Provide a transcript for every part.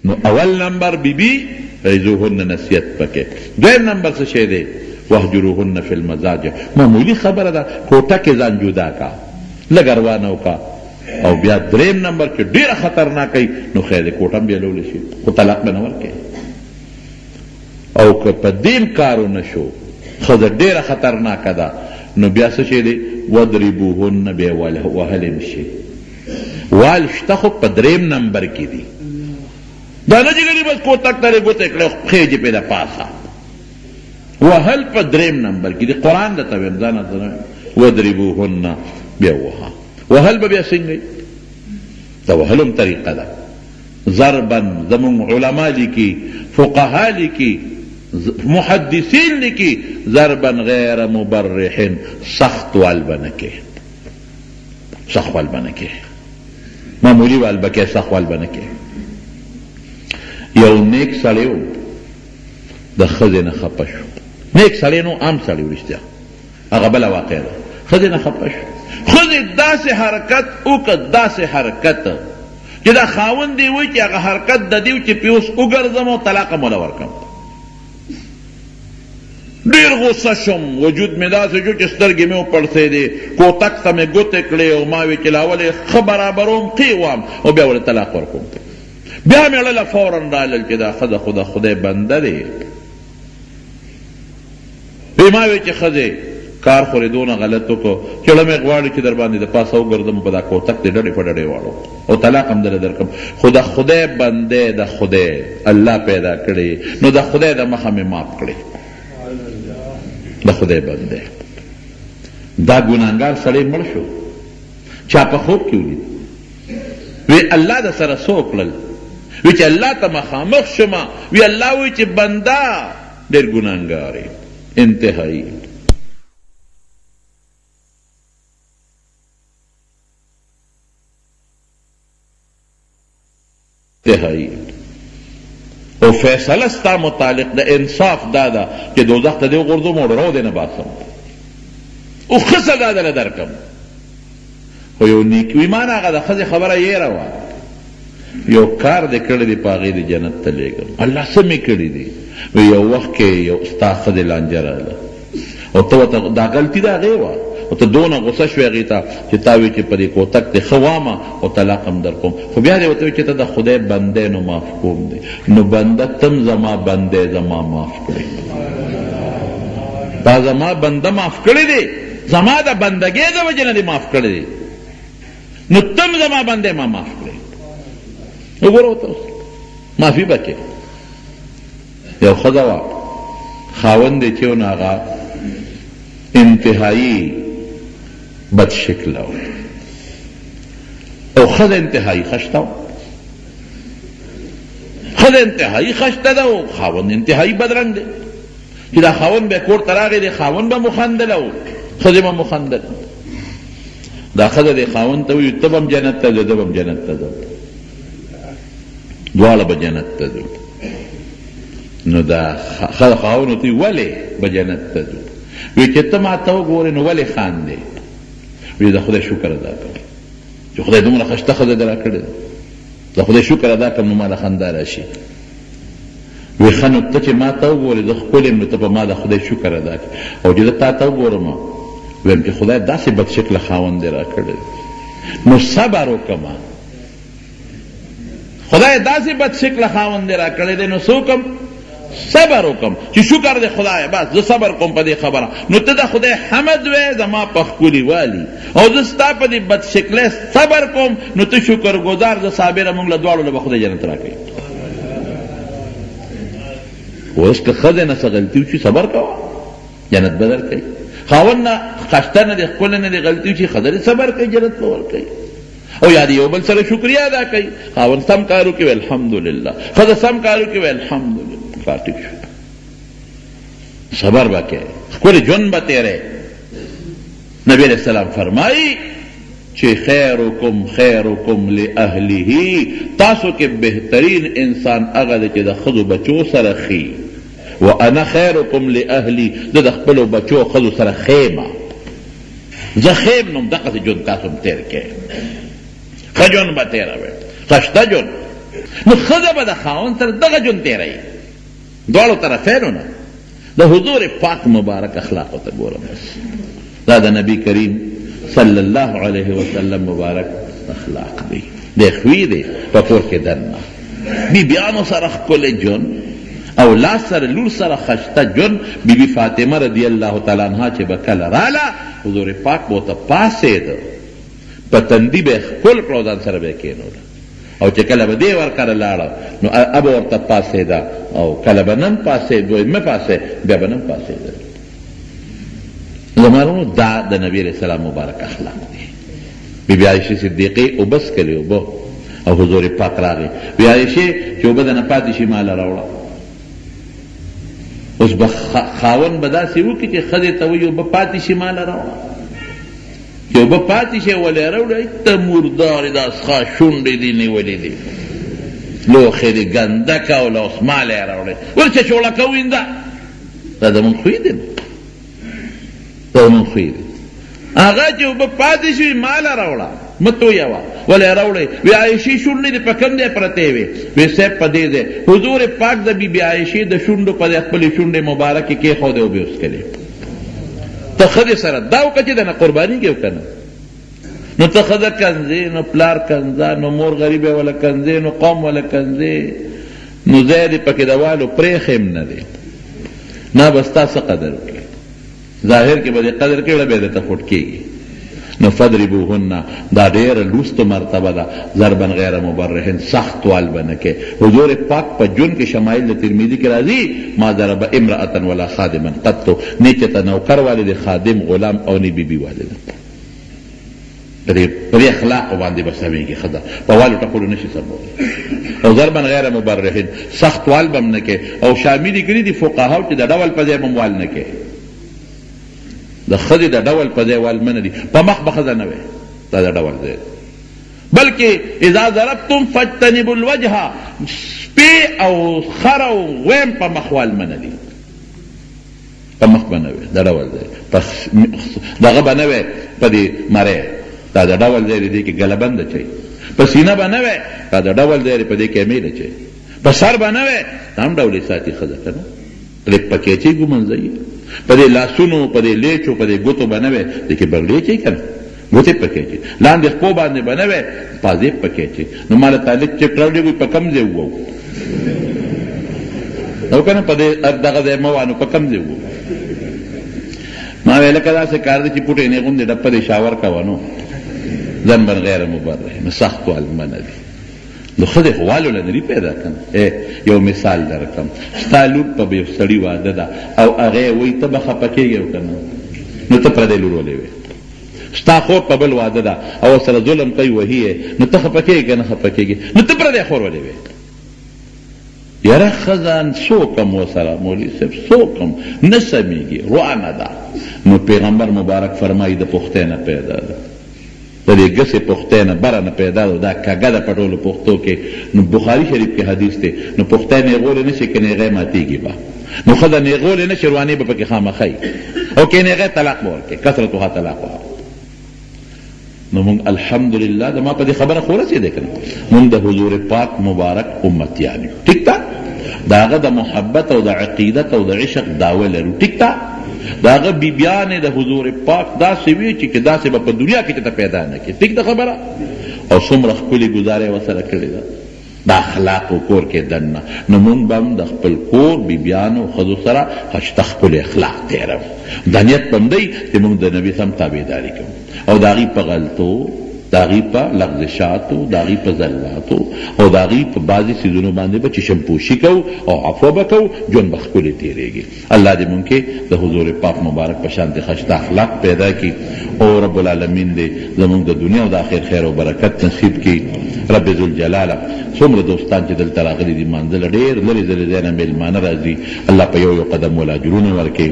نو اول نمبر بی بی عظوهن نصیحت پکې. دویم نمبر څه شی دی؟ واهجروهن فی المضاجع. معمولی خبره ده، کوټه کې ځان جدا کا، لږ روانه وکا. او بیا دریم نمبر چې ډیره خطرناکه نو خیر کوټه هم بیلولی شي، خو طلاق به نه ورکوي. او که په دیم کارو نشو، ښځه ډیره خطرناکه ده، نو بیا څه شی دی؟ وضربوهن بیا وهلم شي. وال شته خو په دریم نمبر کې دي، دا نه چې ګنې بس کوتک ته یې ګوتې کړې پښې دې پې د پاسه. وهل په دریم نمبر کې دي. قرآن درته ویم، ځان ته وضربوهن بیا وها. وهل به بیا څنګه؟ د وهلم طریقه ده. ضربن زمونږ علما لیکي، فقها لیکي، محدثین لیکي، ضربن غیر مبرح، سخت وال به نه کې، سخت وال به نه کې، معمولی وال به کې، سخت وال به نه کې. یو نیک سړی و، د ښځې نه خفه شو. نیک سړی نو عام سړی و، رښتیا هغه بله واقع ده. ښځې نه خفه شو، ښځې داسې حرکت وکړ، داسې حرکت چې دا خاوند دی وایي چې هغه حرکت د دې چې پیوس وګرځم او طلاق هم ونه ورکړم. ډېر غصه شم، وجود مې داسې شو چې سترګې مې وپړسېدې، کوتک ته مې ګوتې کړې او ما وې چې لا ولې ښه برابروم قی وام او بیا ولې طلاق ورکوم. بیا مې اړله فوراً رالل چې دا ښځه خو د خدای بنده دی. ما وې چې ښځې کار خو دونه غلط وکړو چې ړه مې غواړي چې در باندې د پاسه وګرځم په دا کوتک دې ډډې په ډډې واړو او طلاق هم درله درکړم. خو د خدای بندې د خدای الله پیدا کړې، نو د خدای د مخه مې معاف کړې. د خدای بندې دا ګناهګار سړی مړ شو، چا په خوب کې ولید، وی الله د سره څه وکړل؟ وی چې الله ته مخامخ شمه، وی الله وی چې بنده ډېر ګناهګار یې انتهایی. او فیصله ستا متعلق د انصاف دا ده چې دوزخ ته دې وغورځوم او ډرو دې نه باسم او ښه سزا درله درکړم. خو یو نیک ایمان هغه د ښځې خبره یېره وه، یو کار دې کړی دی په هغې دې جنت ته لېږم. الله څه مې کړي دي؟ یو وخت کې یو ستا ښځې لانجه راغله او ته ورته دا غلطي د هغې وه او ته دونه غصه شوې هغې ته چې تا وې چې په دې کوتک دې ښه وامه او طلاق هم در کوم. خو بیا دې ورته وایي چې ته د خدای بندی نو معاف کوم دی. نو بنده تم زما بندی زما معاف کړی، دا زما بنده معاف کړی دی، زما د بندګۍ د وجې نه دې معاف کړی دی، نو تم زما بندی ما معاف کړی. وګوره ورته اوس معافي به کې. یو ښځه وه، خاوند یې چې و نو هغه انتهایی بد شکله و او ښځه انتهایی خشته و. ښځه انتهایی خشته ده او خاوند انتهایی بدرنګ دی چې دا خاوند به کور ته راغی دی، خاوند به مخندله و، ښځې به مخندله. دا ښځه دی خاوند ته وایي ته به هم جنت ته ځو، زه به هم جنت ته ځم، دواړه به جنت ته ځو. نو دا خاوند ورته وایي ولې به جنت ته ځو؟ وی چې ته ما ته وګورې نو ولې خاندې؟ وی د خدای شکر ادا کړم چې خدای دومره ښایسته ښځه در راکړې ده، د خدای شکر ادا کړم نو ما له خندا راشي. وی ښه نو ته چې ما ته وګورې زه ښکل یم نو ته به ما د خدای شکر ادا کړې. او چې زه تا ته وګورم ویم چې خدای داسې بد شکله خاوند دې راکړی نو صبر وکړم، خدای داسې بد شکله خاوند دې راکړی دی نو څه وکړم؟ صبر وکم چې شکر دې خدای بس زه صبر کوم په دې خبره. نو ته د خدای حمد وې زما په ښکلي والي او زه ستا په دې بد شکلۍ صبر کوم، نو ته شکر ګزار زه صابره موږ له دواړو له به خدای جنت راکوي. اوس که ښځې نه څه غلطي وشي صبر کوه، جنت به درکوي. خاوند نه خشته نه دې ښکلی نه دې غلطي وشي ښځه دې صبر کوي، جنت به ورکوي. او یا دې یو بل سره شکریه ادا کوي. خاوند سم کار وکړي وی الحمدلله، ښځه سم کار وکړي وی الحمدلله، ٹھیک شو. صبر بکے ښکلی ژوند به تیرے. نبی علیہ السلام فرمائی چې خیرکم خیرکم لأهله، تاسو کې بهترین انسان هغه دی چې د ښځو بچو سره خي. وانا خیرکم لأهلی، زه د خپلو بچو ښځو سره خیمه، زه خیم نوم دقسې ژوند تاسو هم تیر کې ښه ژوند به تېروئ، ښایسته ژوند. نو ښځه به د خاوند سره دغه ژوند تېروي دواړو طرفینو نه. د حضور پاک مبارک اخلاقو ته ګورم، بس دا د نبی کریم صلی الله علیه وسلم مبارک اخلاق دی. د خوی دی په کور کې دننه بیبیانو سره ښکلی ژوند، اولاد سره لور سره خشته ژوند. بیبي فاطمه رضی الله تعالی عنها چې به کله راله حضور پاک به ورته پاڅېده، په تندي به یې ښکل کړه، ځان سره به یې کېنوله، او چې کله به دې ورکره لاړه نو ابه ورته پاڅېده، او کله به نن پاڅېد مه پاڅې بیا به نن پاڅېده. زمانو دا د نبی علیه السلام مبارک اخلاق دی. بیبي عایشې صدیقې اوبه څکلې اوبه، او حضور پاک راغی، بی عایشې چې اوبه دنه پاتې شي ماله راوړه. اوس به خاوند به داسې وکړي چې ښځې ته وایي اوبه پاتې شي ماله راوړه، چې اوبه پاتې شي ولې راوړه، ته مردارې دا څښا شونډې دي نیولې دي، لوښې دي ګندکه او له اوس ماله یې راوړې، ورچه چوړه کوي دا زمونږ خوی دی، دا زمونږ خوی دی. هغه چې اوبه پاتې شي ماله راوړه متو یوه ولې راوړئ. وی عایشې شونډې دې په کوم ځای پرتې وې؟ وی صاحب په دې ځای. حضور پاک د بیبي عایشې د شونډو په ځای خپلې شونډې مبارکې کېښودې او بې وڅکلې. ته ښځې سره دا وکړه چې دنه قربانېږي او که نه؟ نو ته ښځه کنځې، نو پلار کنځه، نو مور غریبه وله کنځې، نو قوم وله کنځې، نو ځای دې پکې د والو پرېښې هم نه دی، نه به ستا څه قدر وکړي. ظاهر کې به دې قدر کړه بیا درته خوټ کېږي. نو فضربوهن دا ډېره لوسته مرتبه ده، ضربا غیر مبرحن، سخت وال به نه کې. حضور پاک په ژوند کې شمایل د ترمذي کې راځي ما ضرب امرأة ولا خادما قط، نه چې ته نوکر والې د خادم غلام او نه بیبي والې ده. په دې اخلاقو باندې به سمېږي ښځه، په والو ټکولو نه شي سمولی. او ضربا غیر مبرحن، سخت وال به هم نه کې. او شاملي کړي دي فقهاو چې د ډول په ځای به هم وال نه کې، د ښځې د ډول په ځای وال منه دي، په مخ به ښځه نه وی، دا د ډول ځای. بلکې اذا ضربتم فاجتنبوا الوجه، سپی او خر او غویم په مخ وال منه دي، په مخ به نه وی، د ډول ځای. دغه به نه وی په دې مرۍ، دا د ډول ځای دی کې ګلبند اچوي. په سینه به نه وی، دا د ډول ځای دی په دې کې امیل اچوي. په سر به نه وی، دا هم ډول یې ساتي ښځه که نه، لږ پکې اچوي ګومنځوي. په دې لاسونو په دې لیچو په دې ګوتو به نه وی، دې کې برلې اچوي که نه، ګوتې پکې اچوي. لاندې خپو باندې به نه وی، پازیب پکې اچوي. نو ما له تعلق چې کړوډې وي په کوم ځای ووو او که نه، په دې دغه ځای مه وانو په کوم ځای ووو. ما وی لکه داسې کار دی چې پوټې نه غوندې ډپه دې شاور کوه نو ذنبا غیر مبرح، نو سخت وال منه دي. نو ښځې خو والو له نري پیدا کړم. یو مثال درکړم، ستا لور په یو سړي واده ده او هغې وایي ته به خفه کېږې او که نه، نو ته پردی لور ولې وې. ستا خور په بل واده ده او سره ظلم کوي وهي یې، نو ته خفه کېږې که نه خفه کېږې، نو ته پردی خور ولې وې. یاره ښځه څوکم ورسره مولوي صاحب څوکم نه سمېږي، روانه ده. نو پیغمبر مبارک فرمایي د پختې نه پیدا ده، د دې ګسې پختې نه بره نه پیدا ده، دا کږه ده په ټولو پښتو کې. نو بخاري شریف کې حدیث دی، نو پختې نیغولی نه شي که نیغی ماتېږي به، نو ښځه نیغولی نه شي، روانې به پکې خامخی، او که نیغی طلاق به ورکړي، کثرتها طلاقها. نو مونږ الحمدلله د ما په دې خبره خو رسېدی که نه، مونږ د حضور پاک مبارک امتیان یو، ټیک ده. د هغه د محبت او د عقیدت او د عشق دعوه لرو، ټیک ده. د هغه بیبیانې د حضور پاک داسې وي چې داسې به په دنیا کې ته پیدا نه کړي، ټیک ده خبره. او څومره ښکلې ګزاره یې ورسره کړې ده د اخلاقو کور کې دننه. نو مونږ به هم د خپل کور بیبیانو ښځو سره هشته ښکلې اخلاق تېروو. دا نیت به هم دی چې مونږ د نبي سم تابعداري کوو، او د هغې په غلطو، د هغې په لغزشاتو، د هغې په زلاتو او د هغې په بعضې څیزونو باندې به چشمپوشي کوو او عفو به کوو، ژوند به ښکلې تېرېږي. الله دې مونږ کې د حضور پاک مبارک په شان د ښایسته اخلاق پیدا کړي، او رب العالمین دې زمونږ د دنیا او د آخر خیر او برکت نصیب کړي. رب ذوالجلاله څومره دوستان چې دلته راغلي دي مانځله ډېر لرې لرې ځای نه مېلمانه راځي، الله په یو یو قدم ولا اجرونه ورکړي،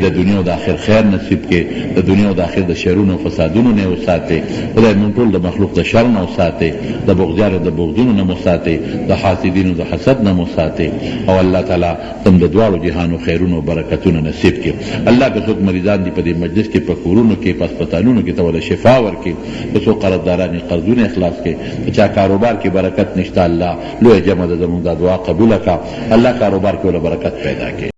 د دنیا او د آخر خیر نصیب کړي، د دنیا او د آخر د شرونو او فسادونو نه یې وساتې. خدای مونږ ټول د مخلوق د شر نه وساتئ، د بغضیانو د بغضونو نه مو ساتئ، د حاسدینو د حسد نه مو ساتئ، او الله تعالی تم د دواړو جهانو خیرونو او برکتونه نصیب کړي. الله که څوک مریضان دي په دې مجلس کې، په کورونو کې، په هسپتالونو کې، ته ولا شفا ورکړي. که څوک قرضداران قرضونه اخلاص کړي، که چا کاروبار کې برکت نشته، الله لویه جمع ده زموږ دا دعا قبوله کړه. الله کاروبار کې ولا برکت پیدا کړي.